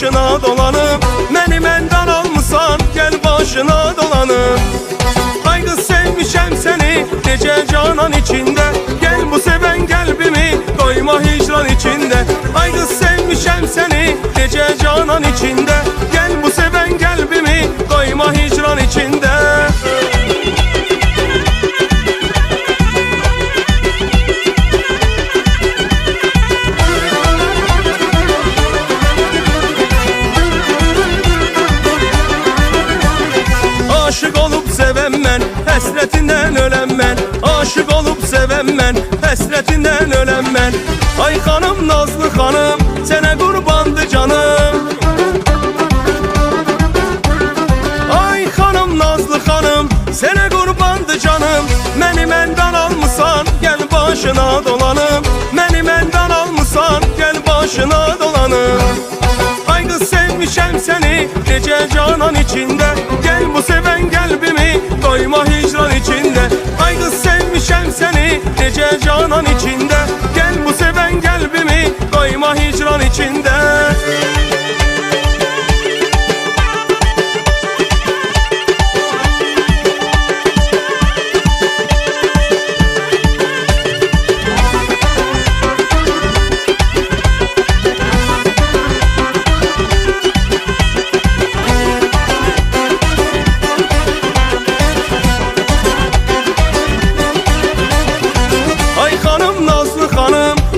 başına dolanım. Məni məndən almısan, gel başına dolanım. Ay kız sevmişəm seni gece canan içinde. Gel bu seven kalbimi koyma hicran içinde. Ay kız sevmişəm seni gece canan içinde. Gel bu seven kalbimi koyma hicran içinde. Aşık olup seven mən, həsrətindən öləm mən. Aşık olup seven mən, həsrətindən öləm mən. Ay xanım, nazlı xanım, sənə qurbandı canım. Ay xanım, nazlı xanım, sənə qurbandı canım. Məni məndən almısan, gel başına dolanım. Məni məndən almısan, gel başına dolanım. Ay kız sevmişəm seni gece canan içinde. Gel bu seven kalbimi koyma hicran içinde. Ay kız sevmişəm seni gece canan içinde. Gel bu seven kalbimi koyma hicran içinde.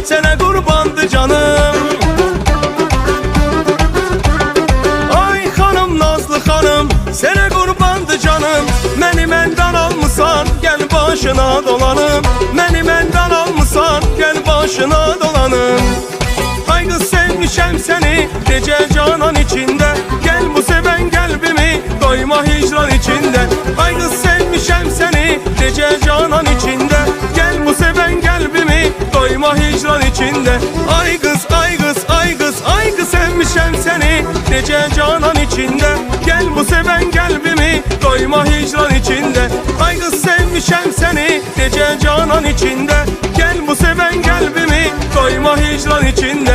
Sənə qurbandı canım. Ay xanım, nazlı xanım, sənə qurbandı canım. Məni məndən almısan, gel başına dolanım. Məni məndən almısan, gel başına dolanım. Ay kız sevmişəm seni gece canan içinde. Gel bu seven kalbimi koyma hicran içinde. Ay kız sevmişəm seni gece canan içinde. Gel bu seven kalbimi koyma hicran içinde. Ay kız, ay kız, ay kız, ay kız sevmişəm seni gece canan içinde. Gel bu seven kalbimi koyma hicran içinde. Ay kız sevmişəm seni gece canan içinde. Gel bu seven kalbimi koyma hicran içinde.